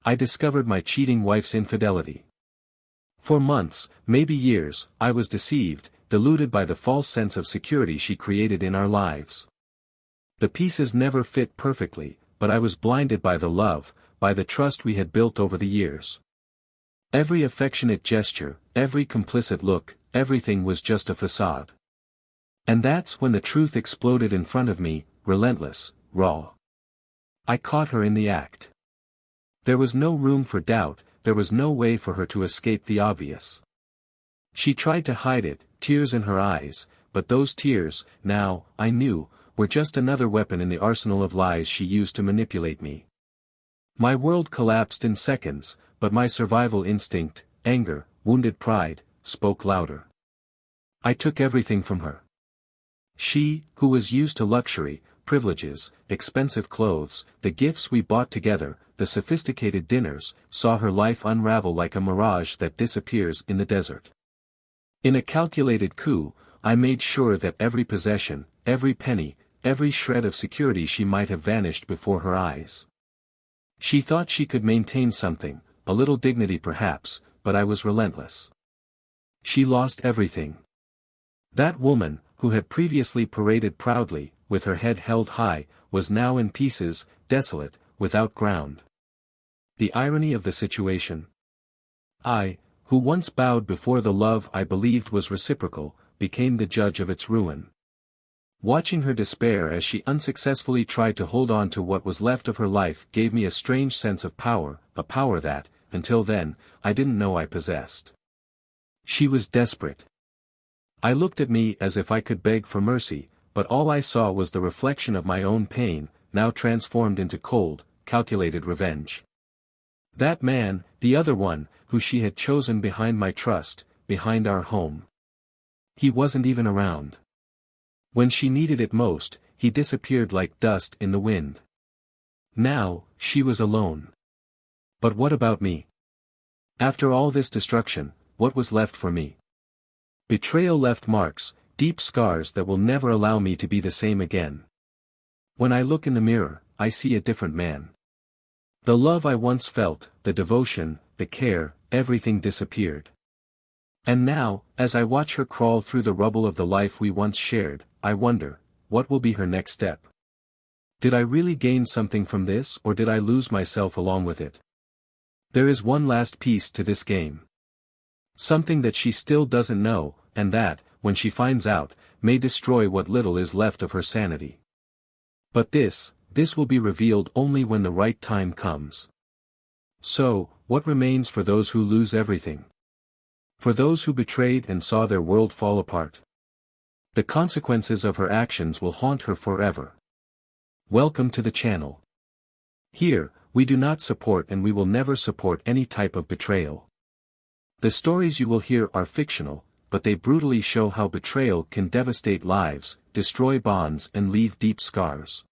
I discovered my cheating wife's infidelity. For months, maybe years, I was deceived, deluded by the false sense of security she created in our lives. The pieces never fit perfectly, but I was blinded by the love, by the trust we had built over the years. Every affectionate gesture, every complicit look, everything was just a facade. And that's when the truth exploded in front of me, relentless, raw. I caught her in the act. There was no room for doubt, there was no way for her to escape the obvious. She tried to hide it, tears in her eyes, but those tears, now, I knew, were just another weapon in the arsenal of lies she used to manipulate me. My world collapsed in seconds, but my survival instinct, anger, wounded pride, spoke louder. I took everything from her. She, who was used to luxury, privileges, expensive clothes, the gifts we bought together, the sophisticated dinners, saw her life unravel like a mirage that disappears in the desert. In a calculated coup, I made sure that every possession, every penny, every shred of security she might have vanished before her eyes. She thought she could maintain something, a little dignity perhaps, but I was relentless. She lost everything. That woman, who had previously paraded proudly, with her head held high, was now in pieces, desolate, without ground. The irony of the situation. I, who once bowed before the love I believed was reciprocal, became the judge of its ruin. Watching her despair as she unsuccessfully tried to hold on to what was left of her life gave me a strange sense of power, a power that, until then, I didn't know I possessed. She was desperate. I looked at me as if I could beg for mercy, but all I saw was the reflection of my own pain, now transformed into cold, calculated revenge. That man, the other one, who she had chosen behind my trust, behind our home. He wasn't even around. When she needed it most, he disappeared like dust in the wind. Now, she was alone. But what about me? After all this destruction, what was left for me? Betrayal left marks, deep scars that will never allow me to be the same again. When I look in the mirror, I see a different man. The love I once felt, the devotion, the care, everything disappeared. And now, as I watch her crawl through the rubble of the life we once shared, I wonder, what will be her next step? Did I really gain something from this, or did I lose myself along with it? There is one last piece to this game. Something that she still doesn't know, and that, when she finds out, may destroy what little is left of her sanity. But this will be revealed only when the right time comes. So, what remains for those who lose everything? For those who betrayed and saw their world fall apart? The consequences of her actions will haunt her forever. Welcome to the channel. Here, we do not support and we will never support any type of betrayal. The stories you will hear are fictional, but they brutally show how betrayal can devastate lives, destroy bonds and leave deep scars.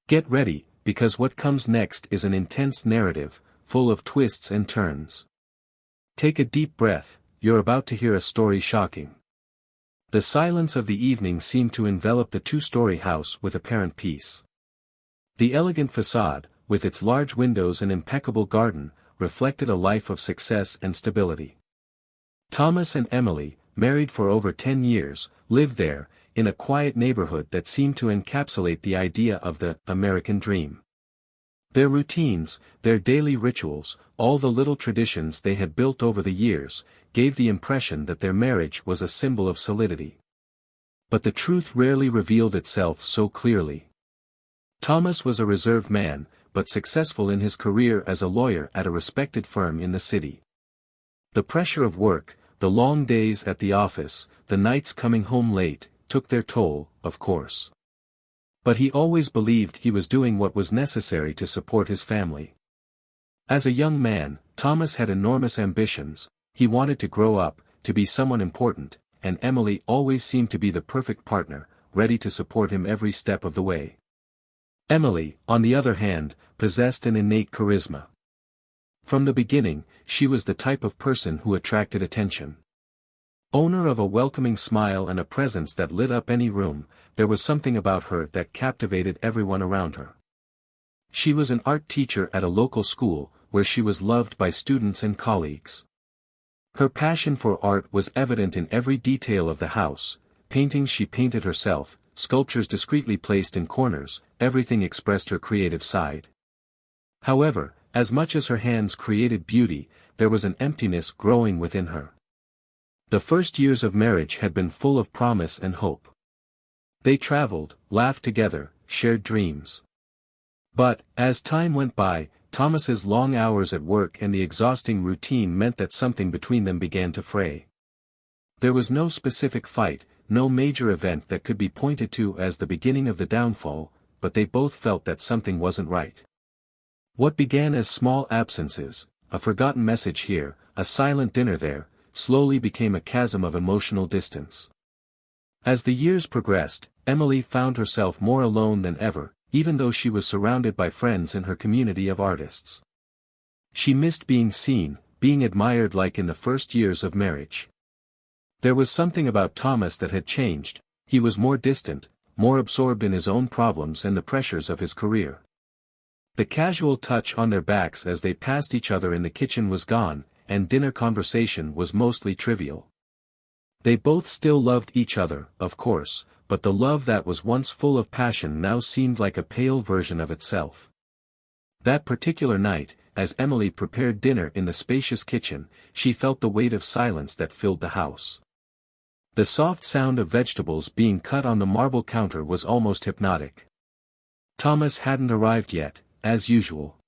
Get ready, because what comes next is an intense narrative, full of twists and turns. Take a deep breath, you're about to hear a story shocking. The silence of the evening seemed to envelop the two-story house with apparent peace. The elegant facade, with its large windows and impeccable garden, reflected a life of success and stability. Thomas and Emily, married for over 10 years, lived there, in a quiet neighborhood that seemed to encapsulate the idea of the American dream. Their routines, their daily rituals, all the little traditions they had built over the years, gave the impression that their marriage was a symbol of solidity. But the truth rarely revealed itself so clearly. Thomas was a reserved man, but successful in his career as a lawyer at a respected firm in the city. The pressure of work, the long days at the office, the nights coming home late, took their toll, of course. But he always believed he was doing what was necessary to support his family. As a young man, Thomas had enormous ambitions. He wanted to grow up, to be someone important, and Emily always seemed to be the perfect partner, ready to support him every step of the way. Emily, on the other hand, possessed an innate charisma. From the beginning, she was the type of person who attracted attention. Owner of a welcoming smile and a presence that lit up any room, there was something about her that captivated everyone around her. She was an art teacher at a local school, where she was loved by students and colleagues. Her passion for art was evident in every detail of the house: paintings she painted herself, sculptures discreetly placed in corners, everything expressed her creative side. However, as much as her hands created beauty, there was an emptiness growing within her. The first years of marriage had been full of promise and hope. They traveled, laughed together, shared dreams. But, as time went by, Thomas's long hours at work and the exhausting routine meant that something between them began to fray. There was no specific fight, no major event that could be pointed to as the beginning of the downfall, but they both felt that something wasn't right. What began as small absences, a forgotten message here, a silent dinner there, slowly became a chasm of emotional distance. As the years progressed, Emily found herself more alone than ever, even though she was surrounded by friends in her community of artists. She missed being seen, being admired like in the first years of marriage. There was something about Thomas that had changed. He was more distant, more absorbed in his own problems and the pressures of his career. The casual touch on their backs as they passed each other in the kitchen was gone, and dinner conversation was mostly trivial. They both still loved each other, of course, but the love that was once full of passion now seemed like a pale version of itself. That particular night, as Emily prepared dinner in the spacious kitchen, she felt the weight of silence that filled the house. The soft sound of vegetables being cut on the marble counter was almost hypnotic. Thomas hadn't arrived yet, as usual.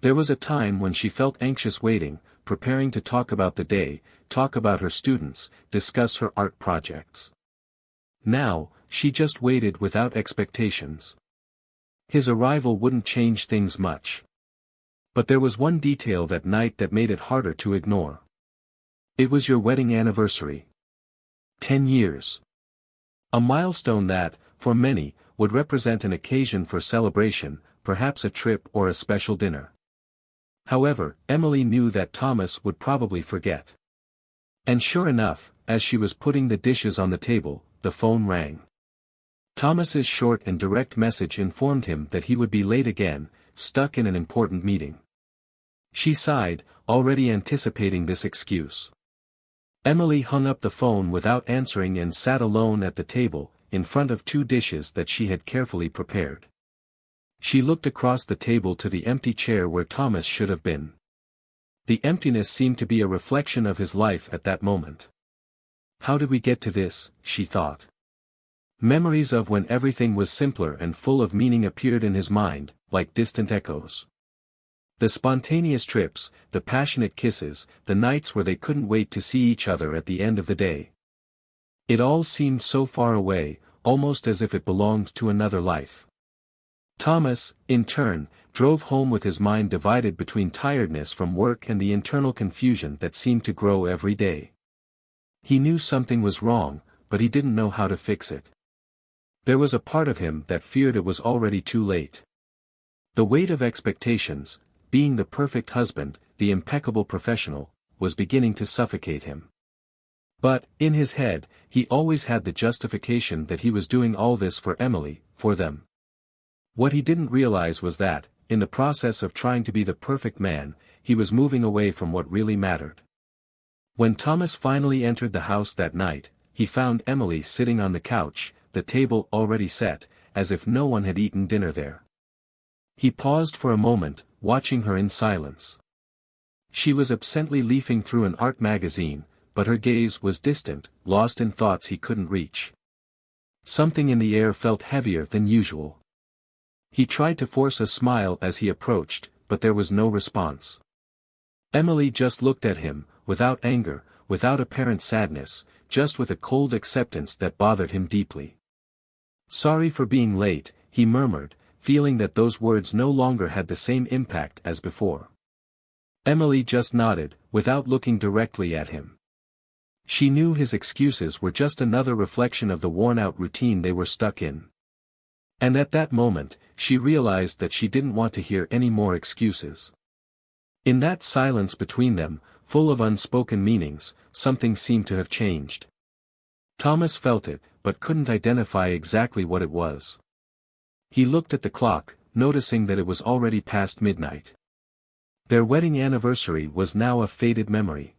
There was a time when she felt anxious waiting, preparing to talk about the day, talk about her students, discuss her art projects. Now, she just waited without expectations. His arrival wouldn't change things much. But there was one detail that night that made it harder to ignore. It was your wedding anniversary. 10 years. A milestone that, for many, would represent an occasion for celebration, perhaps a trip or a special dinner. However, Emily knew that Thomas would probably forget. And sure enough, as she was putting the dishes on the table, the phone rang. Thomas's short and direct message informed him that he would be late again, stuck in an important meeting. She sighed, already anticipating this excuse. Emily hung up the phone without answering and sat alone at the table, in front of 2 dishes that she had carefully prepared. She looked across the table to the empty chair where Thomas should have been. The emptiness seemed to be a reflection of his life at that moment. How did we get to this, she thought. Memories of when everything was simpler and full of meaning appeared in his mind, like distant echoes. The spontaneous trips, the passionate kisses, the nights where they couldn't wait to see each other at the end of the day. It all seemed so far away, almost as if it belonged to another life. Thomas, in turn, drove home with his mind divided between tiredness from work and the internal confusion that seemed to grow every day. He knew something was wrong, but he didn't know how to fix it. There was a part of him that feared it was already too late. The weight of expectations, being the perfect husband, the impeccable professional, was beginning to suffocate him. But, in his head, he always had the justification that he was doing all this for Emily, for them. What he didn't realize was that, in the process of trying to be the perfect man, he was moving away from what really mattered. When Thomas finally entered the house that night, he found Emily sitting on the couch, the table already set, as if no one had eaten dinner there. He paused for a moment, watching her in silence. She was absently leafing through an art magazine, but her gaze was distant, lost in thoughts he couldn't reach. Something in the air felt heavier than usual. He tried to force a smile as he approached, but there was no response. Emily just looked at him, without anger, without apparent sadness, just with a cold acceptance that bothered him deeply. "Sorry for being late," he murmured, feeling that those words no longer had the same impact as before. Emily just nodded, without looking directly at him. She knew his excuses were just another reflection of the worn-out routine they were stuck in. And at that moment, she realized that she didn't want to hear any more excuses. In that silence between them, full of unspoken meanings, something seemed to have changed. Thomas felt it, but couldn't identify exactly what it was. He looked at the clock, noticing that it was already past midnight. Their wedding anniversary was now a faded memory.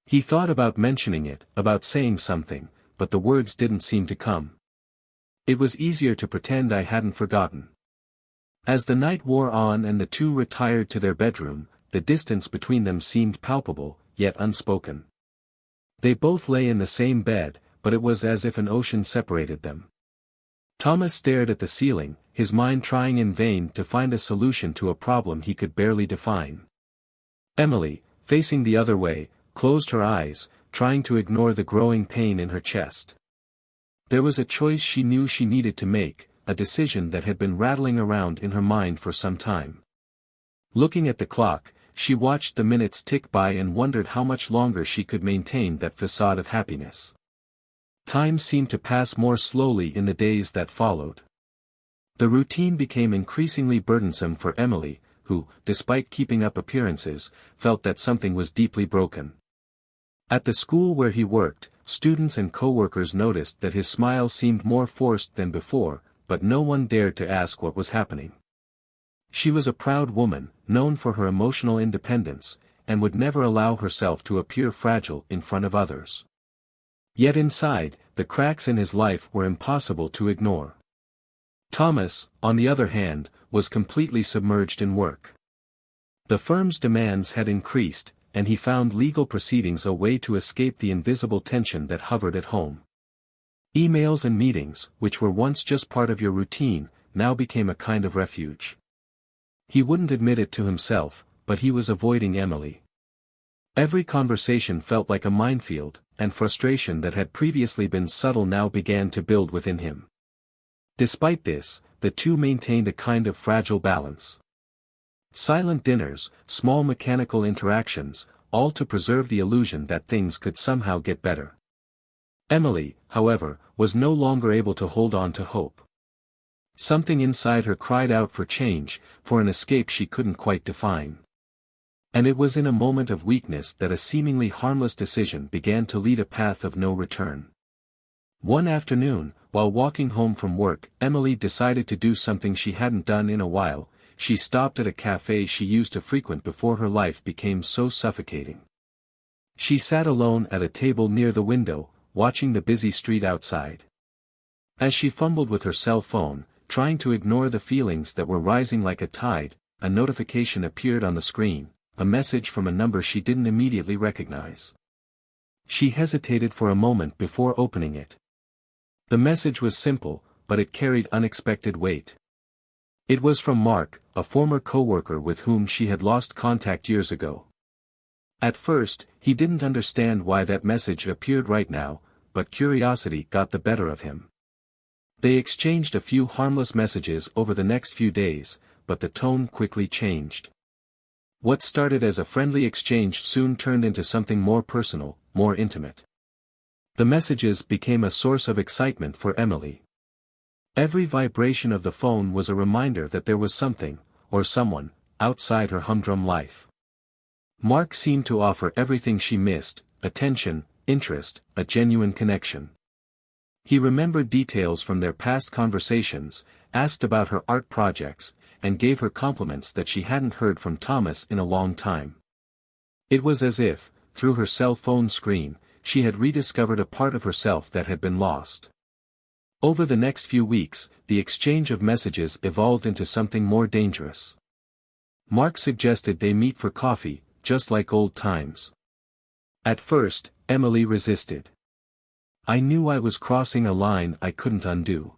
He thought about mentioning it, about saying something, but the words didn't seem to come. It was easier to pretend I hadn't forgotten. As the night wore on and the two retired to their bedroom, the distance between them seemed palpable, yet unspoken. They both lay in the same bed, but it was as if an ocean separated them. Thomas stared at the ceiling, his mind trying in vain to find a solution to a problem he could barely define. Emily, facing the other way, closed her eyes, trying to ignore the growing pain in her chest. There was a choice she knew she needed to make, a decision that had been rattling around in her mind for some time. Looking at the clock, she watched the minutes tick by and wondered how much longer she could maintain that facade of happiness. Time seemed to pass more slowly in the days that followed. The routine became increasingly burdensome for Emily, who, despite keeping up appearances, felt that something was deeply broken. At the school where he worked, students and co-workers noticed that his smile seemed more forced than before, but no one dared to ask what was happening. She was a proud woman, known for her emotional independence, and would never allow herself to appear fragile in front of others. Yet inside, the cracks in his life were impossible to ignore. Thomas, on the other hand, was completely submerged in work. The firm's demands had increased, and he found legal proceedings a way to escape the invisible tension that hovered at home. Emails and meetings, which were once just part of your routine, now became a kind of refuge. He wouldn't admit it to himself, but he was avoiding Emily. Every conversation felt like a minefield, and frustration that had previously been subtle now began to build within him. Despite this, the two maintained a kind of fragile balance. Silent dinners, small mechanical interactions, all to preserve the illusion that things could somehow get better. Emily, however, was no longer able to hold on to hope. Something inside her cried out for change, for an escape she couldn't quite define. And it was in a moment of weakness that a seemingly harmless decision began to lead a path of no return. One afternoon, while walking home from work, Emily decided to do something she hadn't done in a while. She stopped at a cafe she used to frequent before her life became so suffocating. She sat alone at a table near the window, watching the busy street outside. As she fumbled with her cell phone, trying to ignore the feelings that were rising like a tide, a notification appeared on the screen, a message from a number she didn't immediately recognize. She hesitated for a moment before opening it. The message was simple, but it carried unexpected weight. It was from Mark, a former co-worker with whom she had lost contact years ago. At first, he didn't understand why that message appeared right now, but curiosity got the better of him. They exchanged a few harmless messages over the next few days, but the tone quickly changed. What started as a friendly exchange soon turned into something more personal, more intimate. The messages became a source of excitement for Emily. Every vibration of the phone was a reminder that there was something, or someone, outside her humdrum life. Mark seemed to offer everything she missed: attention, interest, a genuine connection. He remembered details from their past conversations, asked about her art projects, and gave her compliments that she hadn't heard from Thomas in a long time. It was as if, through her cell phone screen, she had rediscovered a part of herself that had been lost. Over the next few weeks, the exchange of messages evolved into something more dangerous. Mark suggested they meet for coffee, just like old times. At first, Emily resisted. "I knew I was crossing a line I couldn't undo."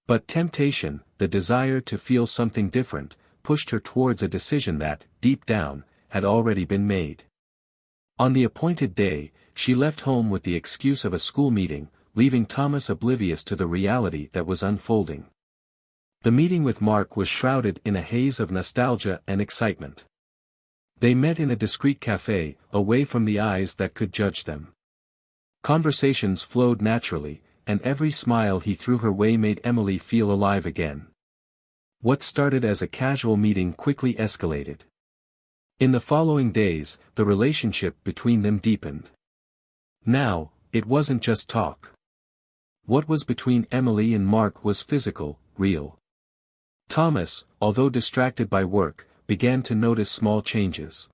But temptation, the desire to feel something different, pushed her towards a decision that, deep down, had already been made. On the appointed day, she left home with the excuse of a school meeting, leaving Thomas oblivious to the reality that was unfolding. The meeting with Mark was shrouded in a haze of nostalgia and excitement. They met in a discreet cafe, away from the eyes that could judge them. Conversations flowed naturally, and every smile he threw her way made Emily feel alive again. What started as a casual meeting quickly escalated. In the following days, the relationship between them deepened. Now, it wasn't just talk. What was between Emily and Mark was physical, real. Thomas, although distracted by work, began to notice small changes.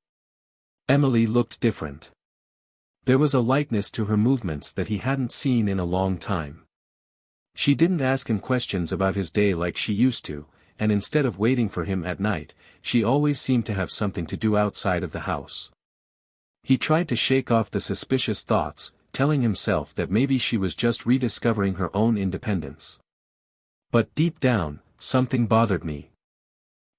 Emily looked different. There was a lightness to her movements that he hadn't seen in a long time. She didn't ask him questions about his day like she used to, and instead of waiting for him at night, she always seemed to have something to do outside of the house. He tried to shake off the suspicious thoughts, telling himself that maybe she was just rediscovering her own independence. But deep down, something bothered me.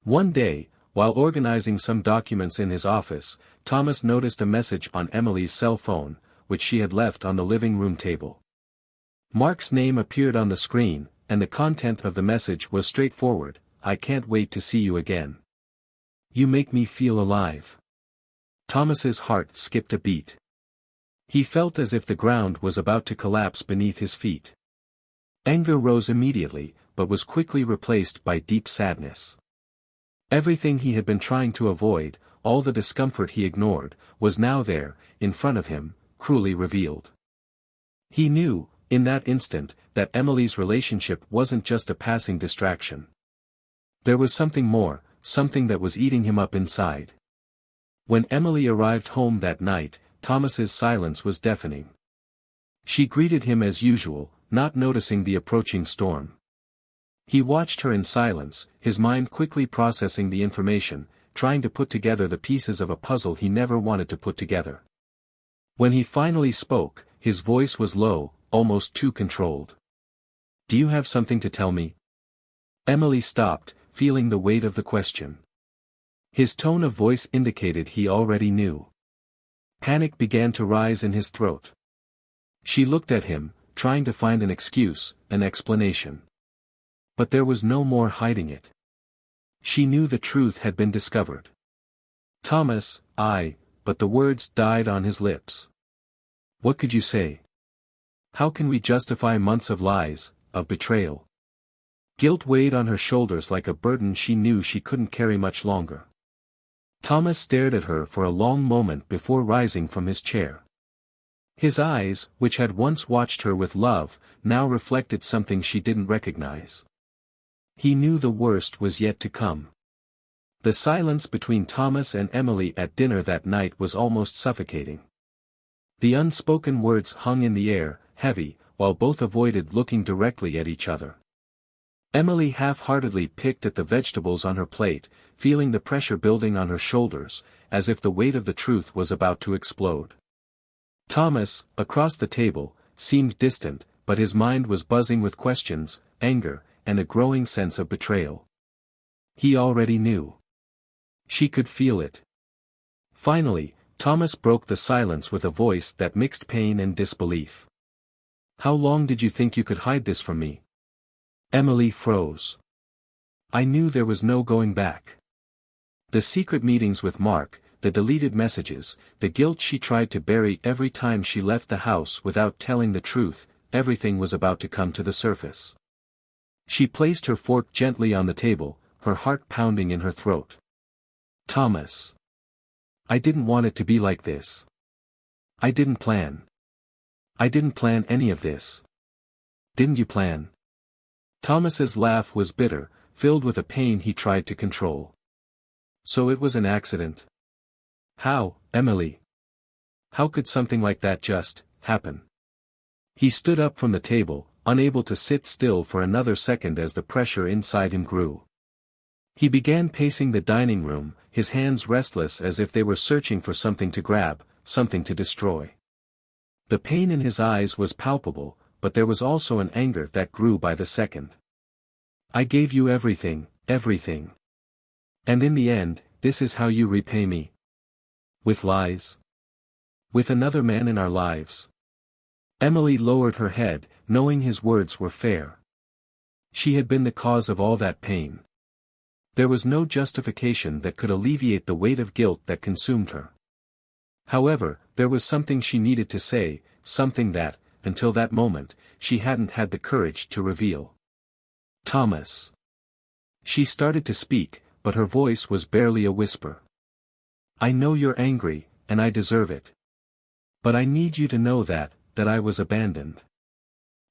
One day, while organizing some documents in his office, Thomas noticed a message on Emily's cell phone, which she had left on the living room table. Mark's name appeared on the screen, and the content of the message was straightforward: "I can't wait to see you again. You make me feel alive." Thomas's heart skipped a beat. He felt as if the ground was about to collapse beneath his feet. Anger rose immediately, but was quickly replaced by deep sadness. Everything he had been trying to avoid, all the discomfort he ignored, was now there, in front of him, cruelly revealed. He knew, in that instant, that Emily's relationship wasn't just a passing distraction. There was something more, something that was eating him up inside. When Emily arrived home that night, Thomas's silence was deafening. She greeted him as usual, not noticing the approaching storm. He watched her in silence, his mind quickly processing the information, trying to put together the pieces of a puzzle he never wanted to put together. When he finally spoke, his voice was low, almost too controlled. "Do you have something to tell me?" Emily stopped, feeling the weight of the question. His tone of voice indicated he already knew. Panic began to rise in his throat. She looked at him, trying to find an excuse, an explanation. But there was no more hiding it. She knew the truth had been discovered. "Thomas, but the words died on his lips. What could you say? How can we justify months of lies, of betrayal?" Guilt weighed on her shoulders like a burden she knew she couldn't carry much longer. Thomas stared at her for a long moment before rising from his chair. His eyes, which had once watched her with love, now reflected something she didn't recognize. He knew the worst was yet to come. The silence between Thomas and Emily at dinner that night was almost suffocating. The unspoken words hung in the air, heavy, while both avoided looking directly at each other. Emily half-heartedly picked at the vegetables on her plate, feeling the pressure building on her shoulders, as if the weight of the truth was about to explode. Thomas, across the table, seemed distant, but his mind was buzzing with questions, anger, and a growing sense of betrayal. He already knew. She could feel it. Finally, Thomas broke the silence with a voice that mixed pain and disbelief. "How long did you think you could hide this from me?" Emily froze. "I knew there was no going back." The secret meetings with Mark, the deleted messages, the guilt she tried to bury every time she left the house without telling the truth, everything was about to come to the surface. She placed her fork gently on the table, her heart pounding in her throat. "Thomas. I didn't want it to be like this. I didn't plan. I didn't plan any of this. Didn't you plan?" Thomas's laugh was bitter, filled with a pain he tried to control. "So it was an accident? How, Emily? How could something like that just happen?" He stood up from the table, unable to sit still for another second as the pressure inside him grew. He began pacing the dining room, his hands restless as if they were searching for something to grab, something to destroy. The pain in his eyes was palpable, but there was also an anger that grew by the second. "I gave you everything, everything. And in the end, this is how you repay me? With lies? With another man in our lives?" Emily lowered her head, knowing his words were fair. She had been the cause of all that pain. There was no justification that could alleviate the weight of guilt that consumed her. However, there was something she needed to say, something that, until that moment, she hadn't had the courage to reveal. "Thomas." She started to speak, but her voice was barely a whisper. "I know you're angry, and I deserve it. But I need you to know that I was abandoned."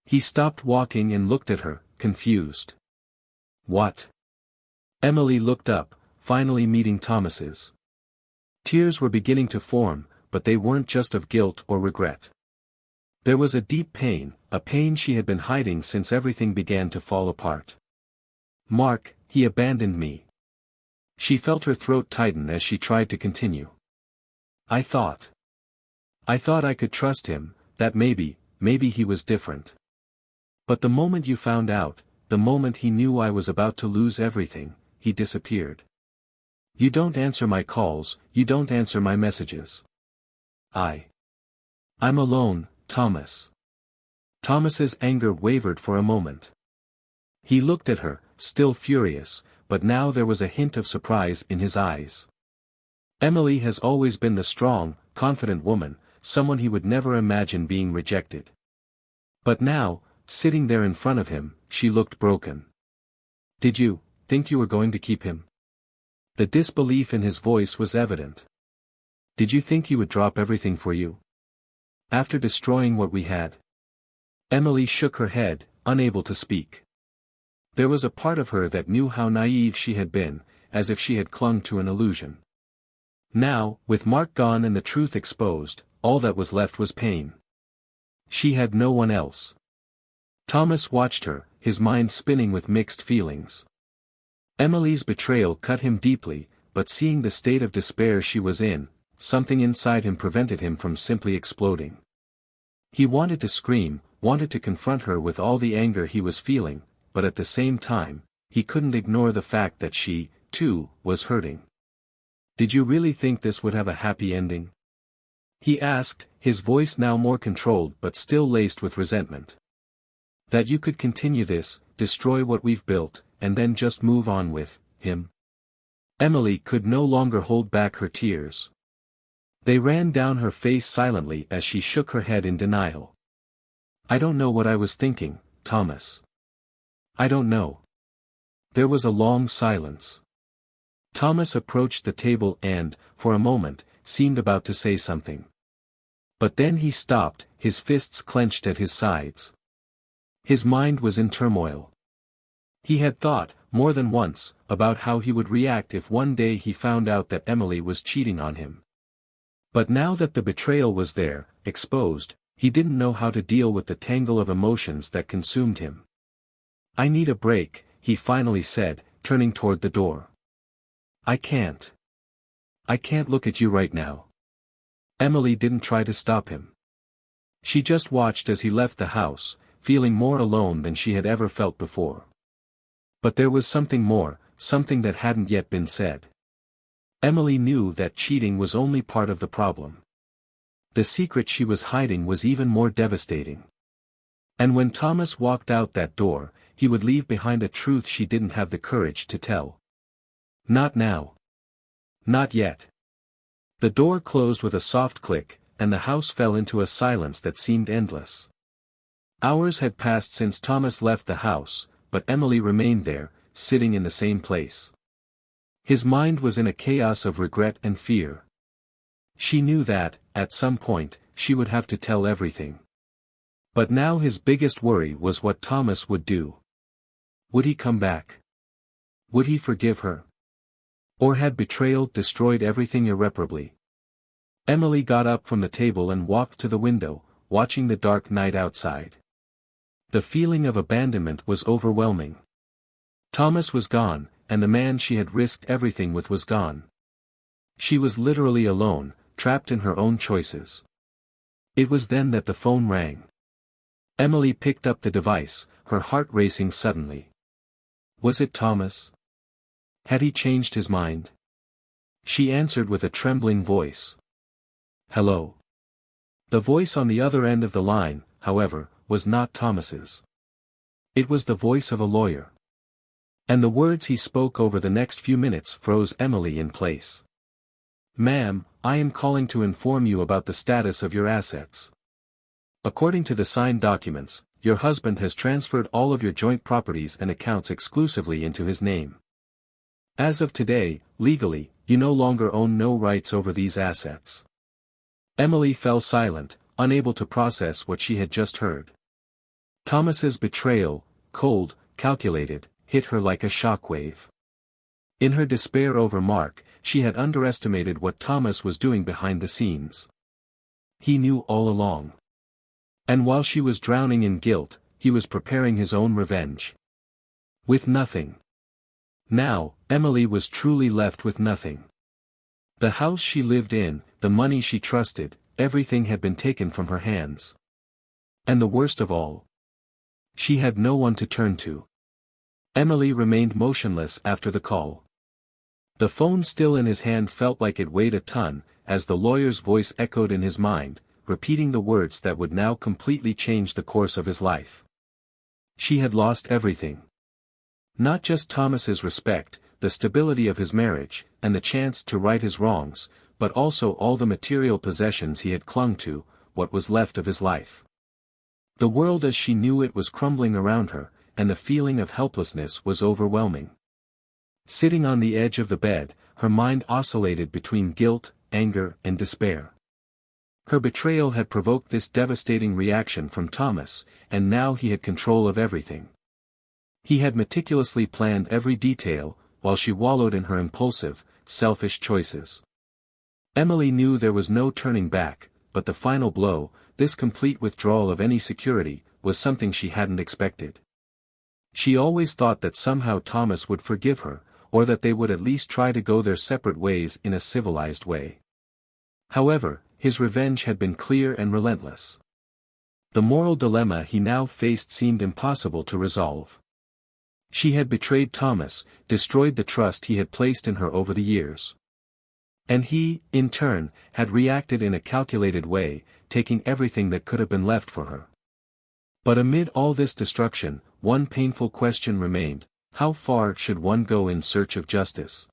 He stopped walking and looked at her, confused. "What?" Emily looked up, finally meeting Thomas's. Tears were beginning to form, but they weren't just of guilt or regret. There was a deep pain, a pain she had been hiding since everything began to fall apart. Mark, he abandoned me. She felt her throat tighten as she tried to continue. I thought I could trust him, that maybe he was different. But the moment you found out, the moment he knew I was about to lose everything, he disappeared. You don't answer my calls, you don't answer my messages. I'm alone, Thomas. Thomas's anger wavered for a moment. He looked at her, still furious, but now there was a hint of surprise in his eyes. Emily has always been the strong, confident woman, someone he would never imagine being rejected. But now, sitting there in front of him, she looked broken. Did you think you were going to keep him? The disbelief in his voice was evident. Did you think he would drop everything for you? After destroying what we had? Emily shook her head, unable to speak. There was a part of her that knew how naive she had been, as if she had clung to an illusion. Now, with Mark gone and the truth exposed, all that was left was pain. She had no one else. Thomas watched her, his mind spinning with mixed feelings. Emily's betrayal cut him deeply, but seeing the state of despair she was in, something inside him prevented him from simply exploding. He wanted to scream, wanted to confront her with all the anger he was feeling, but at the same time, he couldn't ignore the fact that she, too, was hurting. Did you really think this would have a happy ending? He asked, his voice now more controlled but still laced with resentment. That you could continue this, destroy what we've built, and then just move on with him? Emily could no longer hold back her tears. They ran down her face silently as she shook her head in denial. I don't know what I was thinking, Thomas. I don't know. There was a long silence. Thomas approached the table and, for a moment, seemed about to say something. But then he stopped, his fists clenched at his sides. His mind was in turmoil. He had thought, more than once, about how he would react if one day he found out that Emily was cheating on him. But now that the betrayal was there, exposed, he didn't know how to deal with the tangle of emotions that consumed him. I need a break, he finally said, turning toward the door. I can't look at you right now. Emily didn't try to stop him. She just watched as he left the house, feeling more alone than she had ever felt before. But there was something more, something that hadn't yet been said. Emily knew that cheating was only part of the problem. The secret she was hiding was even more devastating. And when Thomas walked out that door, he would leave behind a truth she didn't have the courage to tell. Not now. Not yet. The door closed with a soft click, and the house fell into a silence that seemed endless. Hours had passed since Thomas left the house, but Emily remained there, sitting in the same place. His mind was in a chaos of regret and fear. She knew that, at some point, she would have to tell everything. But now his biggest worry was what Thomas would do. Would he come back? Would he forgive her? Or had betrayal destroyed everything irreparably? Emily got up from the table and walked to the window, watching the dark night outside. The feeling of abandonment was overwhelming. Thomas was gone, and the man she had risked everything with was gone. She was literally alone, trapped in her own choices. It was then that the phone rang. Emily picked up the device, her heart racing suddenly. Was it Thomas? Had he changed his mind? She answered with a trembling voice. Hello. The voice on the other end of the line, however, was not Thomas's. It was the voice of a lawyer. And the words he spoke over the next few minutes froze Emily in place. Ma'am, I am calling to inform you about the status of your assets. According to the signed documents, your husband has transferred all of your joint properties and accounts exclusively into his name. As of today, legally, you no longer own no rights over these assets. Emily fell silent, unable to process what she had just heard. Thomas's betrayal, cold, calculated, hit her like a shockwave. In her despair over Mark, she had underestimated what Thomas was doing behind the scenes. He knew all along. And while she was drowning in guilt, he was preparing his own revenge. With nothing. Now, Emily was truly left with nothing. The house she lived in, the money she trusted, everything had been taken from her hands. And the worst of all, she had no one to turn to. Emily remained motionless after the call. The phone still in his hand felt like it weighed a ton, as the lawyer's voice echoed in his mind, repeating the words that would now completely change the course of his life. She had lost everything. Not just Thomas's respect, the stability of his marriage, and the chance to right his wrongs, but also all the material possessions he had clung to, what was left of his life. The world as she knew it was crumbling around her, and the feeling of helplessness was overwhelming. Sitting on the edge of the bed, her mind oscillated between guilt, anger, and despair. Her betrayal had provoked this devastating reaction from Thomas, and now he had control of everything. He had meticulously planned every detail, while she wallowed in her impulsive, selfish choices. Emily knew there was no turning back, but the final blow, this complete withdrawal of any security, was something she hadn't expected. She always thought that somehow Thomas would forgive her, or that they would at least try to go their separate ways in a civilized way. However, his revenge had been clear and relentless. The moral dilemma he now faced seemed impossible to resolve. She had betrayed Thomas, destroyed the trust he had placed in her over the years. And he, in turn, had reacted in a calculated way, taking everything that could have been left for her. But amid all this destruction, one painful question remained: how far should one go in search of justice?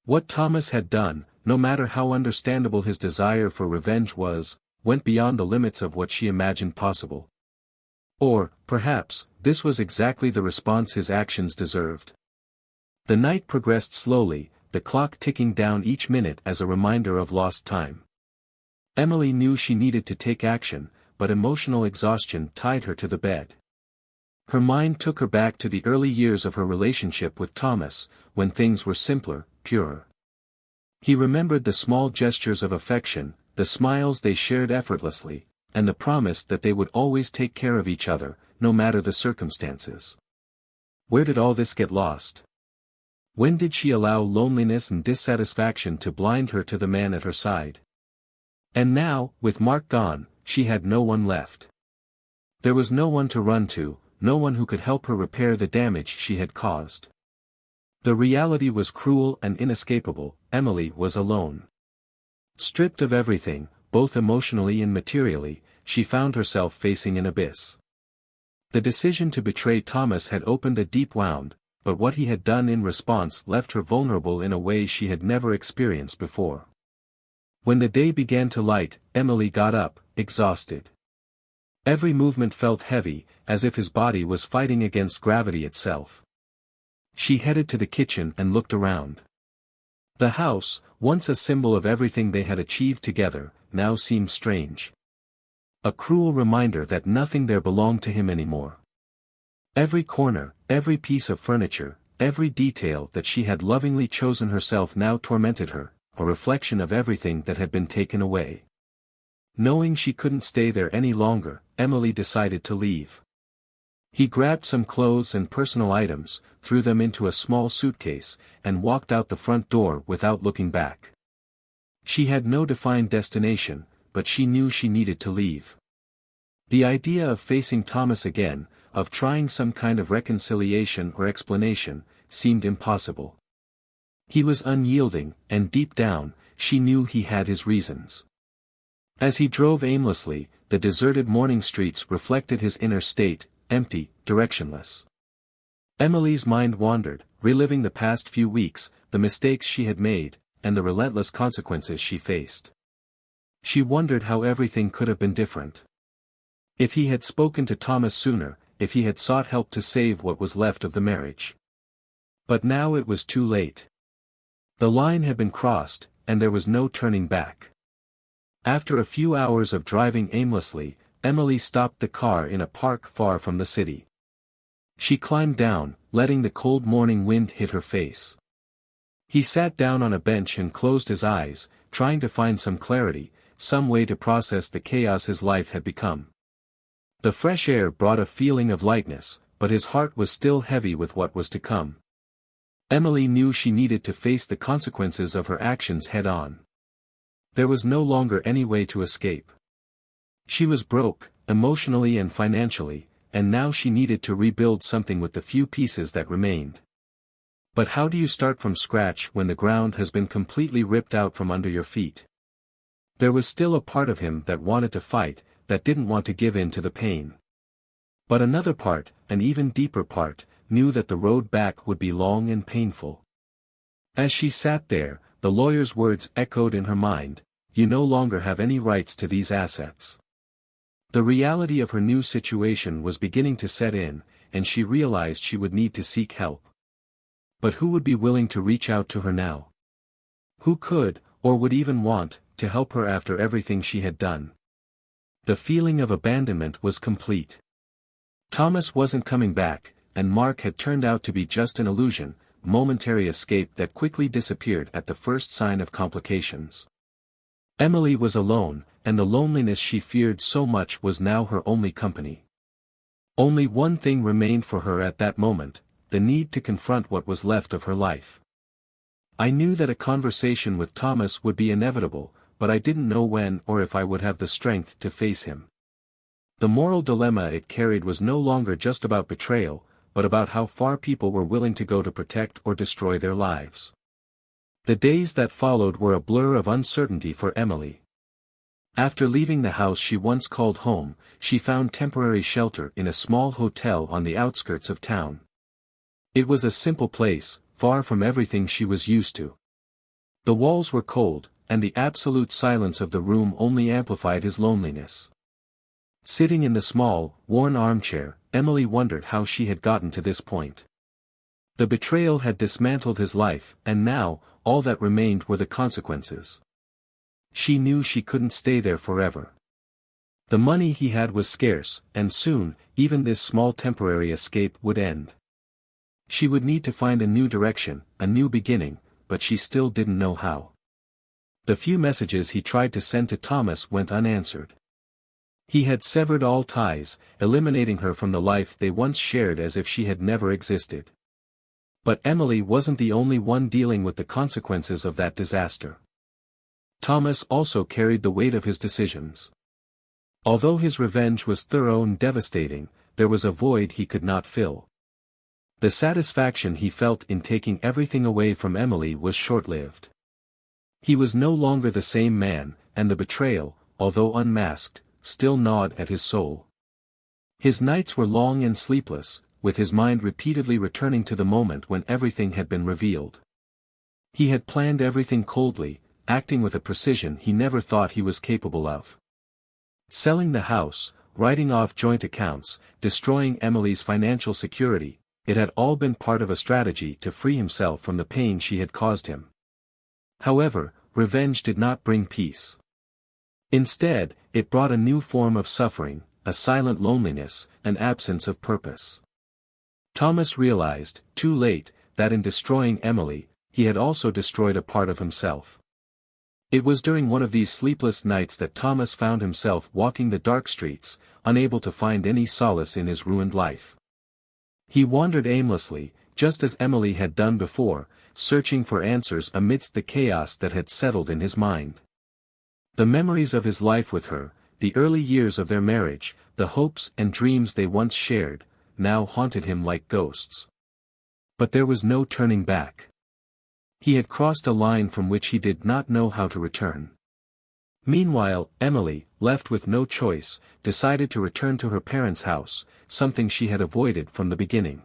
What Thomas had done, no matter how understandable his desire for revenge was, went beyond the limits of what she imagined possible. Or, perhaps, this was exactly the response his actions deserved. The night progressed slowly, the clock ticking down each minute as a reminder of lost time. Emily knew she needed to take action, but emotional exhaustion tied her to the bed. Her mind took her back to the early years of her relationship with Thomas, when things were simpler, purer. He remembered the small gestures of affection, the smiles they shared effortlessly, and the promise that they would always take care of each other, no matter the circumstances. Where did all this get lost? When did she allow loneliness and dissatisfaction to blind her to the man at her side? And now, with Mark gone, she had no one left. There was no one to run to, no one who could help her repair the damage she had caused. The reality was cruel and inescapable: Emily was alone. Stripped of everything, both emotionally and materially, she found herself facing an abyss. The decision to betray Thomas had opened a deep wound, but what he had done in response left her vulnerable in a way she had never experienced before. When the day began to light, Emily got up, exhausted. Every movement felt heavy, as if his body was fighting against gravity itself. She headed to the kitchen and looked around. The house, once a symbol of everything they had achieved together, now seemed strange. A cruel reminder that nothing there belonged to him anymore. Every corner, every piece of furniture, every detail that she had lovingly chosen herself now tormented her, a reflection of everything that had been taken away. Knowing she couldn't stay there any longer, Emily decided to leave. He grabbed some clothes and personal items, threw them into a small suitcase, and walked out the front door without looking back. She had no defined destination, but she knew she needed to leave. The idea of facing Thomas again, of trying some kind of reconciliation or explanation, seemed impossible. He was unyielding, and deep down, she knew he had his reasons. As he drove aimlessly, the deserted morning streets reflected his inner state, empty, directionless. Emily's mind wandered, reliving the past few weeks, the mistakes she had made, and the relentless consequences she faced. She wondered how everything could have been different. If he had spoken to Thomas sooner, if he had sought help to save what was left of the marriage. But now it was too late. The line had been crossed, and there was no turning back. After a few hours of driving aimlessly, Emily stopped the car in a park far from the city. She climbed down, letting the cold morning wind hit her face. He sat down on a bench and closed his eyes, trying to find some clarity, some way to process the chaos his life had become. The fresh air brought a feeling of lightness, but his heart was still heavy with what was to come. Emily knew she needed to face the consequences of her actions head-on. There was no longer any way to escape. She was broke, emotionally and financially, and now she needed to rebuild something with the few pieces that remained. But how do you start from scratch when the ground has been completely ripped out from under your feet? There was still a part of him that wanted to fight, that didn't want to give in to the pain. But another part, an even deeper part, knew that the road back would be long and painful. As she sat there, the lawyer's words echoed in her mind, "You no longer have any rights to these assets." The reality of her new situation was beginning to set in, and she realized she would need to seek help. But who would be willing to reach out to her now? Who could, or would even want, to help her after everything she had done? The feeling of abandonment was complete. Thomas wasn't coming back, and Mark had turned out to be just an illusion, momentary escape that quickly disappeared at the first sign of complications. Emily was alone, and the loneliness she feared so much was now her only company. Only one thing remained for her at that moment, the need to confront what was left of her life. "I knew that a conversation with Thomas would be inevitable, but I didn't know when or if I would have the strength to face him." The moral dilemma it carried was no longer just about betrayal, but about how far people were willing to go to protect or destroy their lives. The days that followed were a blur of uncertainty for Emily. After leaving the house she once called home, she found temporary shelter in a small hotel on the outskirts of town. It was a simple place, far from everything she was used to. The walls were cold, and the absolute silence of the room only amplified his loneliness. Sitting in the small, worn armchair, Emily wondered how she had gotten to this point. The betrayal had dismantled his life, and now, all that remained were the consequences. She knew she couldn't stay there forever. The money he had was scarce, and soon, even this small temporary escape would end. She would need to find a new direction, a new beginning, but she still didn't know how. The few messages he tried to send to Thomas went unanswered. He had severed all ties, eliminating her from the life they once shared as if she had never existed. But Emily wasn't the only one dealing with the consequences of that disaster. Thomas also carried the weight of his decisions. Although his revenge was thorough and devastating, there was a void he could not fill. The satisfaction he felt in taking everything away from Emily was short-lived. He was no longer the same man, and the betrayal, although unmasked, still gnawed at his soul. His nights were long and sleepless, with his mind repeatedly returning to the moment when everything had been revealed. He had planned everything coldly, acting with a precision he never thought he was capable of. Selling the house, writing off joint accounts, destroying Emily's financial security, it had all been part of a strategy to free himself from the pain she had caused him. However, revenge did not bring peace. Instead, it brought a new form of suffering, a silent loneliness, an absence of purpose. Thomas realized, too late, that in destroying Emily, he had also destroyed a part of himself. It was during one of these sleepless nights that Thomas found himself walking the dark streets, unable to find any solace in his ruined life. He wandered aimlessly, just as Emily had done before, searching for answers amidst the chaos that had settled in his mind. The memories of his life with her, the early years of their marriage, the hopes and dreams they once shared, now haunted him like ghosts. But there was no turning back. He had crossed a line from which he did not know how to return. Meanwhile, Emily, left with no choice, decided to return to her parents' house, something she had avoided from the beginning.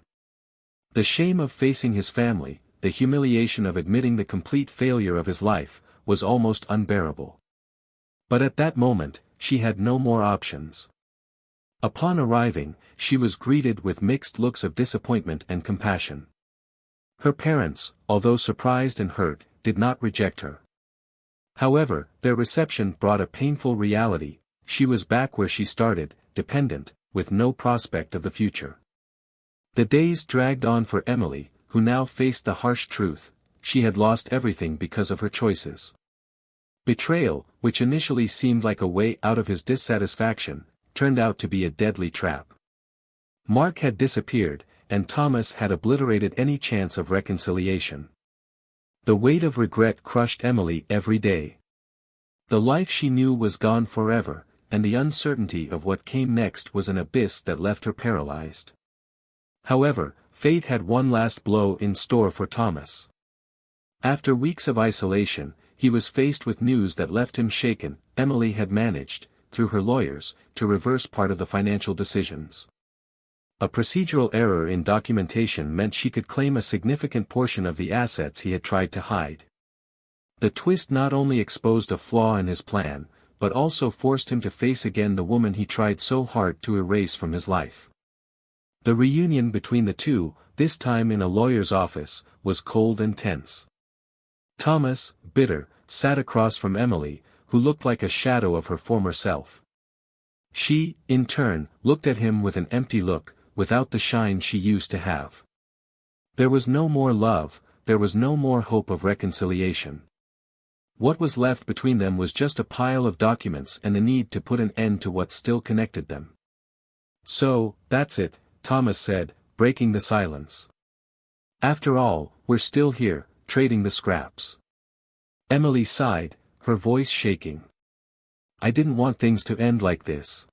The shame of facing his family, the humiliation of admitting the complete failure of his life, was almost unbearable. But at that moment, she had no more options. Upon arriving, she was greeted with mixed looks of disappointment and compassion. Her parents, although surprised and hurt, did not reject her. However, their reception brought a painful reality: she was back where she started, dependent, with no prospect of the future. The days dragged on for Emily, who now faced the harsh truth: she had lost everything because of her choices. Betrayal, which initially seemed like a way out of his dissatisfaction, turned out to be a deadly trap. Mark had disappeared, and Thomas had obliterated any chance of reconciliation. The weight of regret crushed Emily every day. The life she knew was gone forever, and the uncertainty of what came next was an abyss that left her paralyzed. However, fate had one last blow in store for Thomas. After weeks of isolation, he was faced with news that left him shaken. Emily had managed, through her lawyers, to reverse part of the financial decisions. A procedural error in documentation meant she could claim a significant portion of the assets he had tried to hide. The twist not only exposed a flaw in his plan, but also forced him to face again the woman he tried so hard to erase from his life. The reunion between the two, this time in a lawyer's office, was cold and tense. Thomas, bitter, sat across from Emily, who looked like a shadow of her former self. She, in turn, looked at him with an empty look, without the shine she used to have. There was no more love, there was no more hope of reconciliation. What was left between them was just a pile of documents and the need to put an end to what still connected them. "So, that's it," Thomas said, breaking the silence. "After all, we're still here, trading the scraps." Emily sighed, her voice shaking. "I didn't want things to end like this."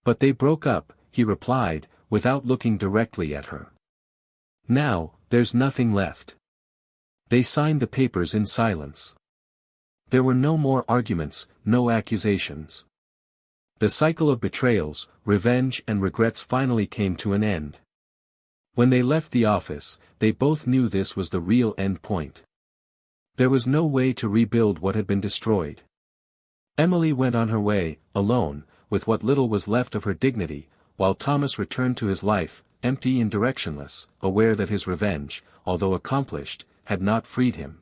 "But they broke up," he replied, without looking directly at her. "Now, there's nothing left." They signed the papers in silence. There were no more arguments, no accusations. The cycle of betrayals, revenge and regrets finally came to an end. When they left the office, they both knew this was the real end point. There was no way to rebuild what had been destroyed. Emily went on her way, alone, with what little was left of her dignity, while Thomas returned to his life, empty and directionless, aware that his revenge, although accomplished, had not freed him.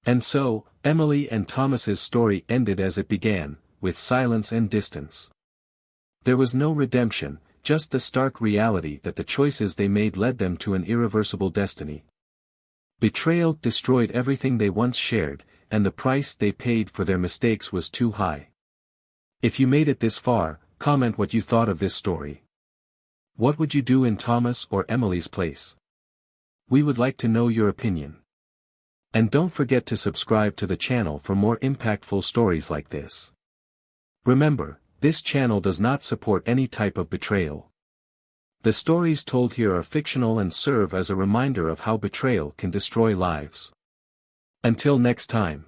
And so, Emily and Thomas's story ended as it began, with silence and distance. There was no redemption, just the stark reality that the choices they made led them to an irreversible destiny. Betrayal destroyed everything they once shared, and the price they paid for their mistakes was too high. If you made it this far, comment what you thought of this story. What would you do in Thomas or Emily's place? We would like to know your opinion. And don't forget to subscribe to the channel for more impactful stories like this. Remember, this channel does not support any type of betrayal. The stories told here are fictional and serve as a reminder of how betrayal can destroy lives. Until next time.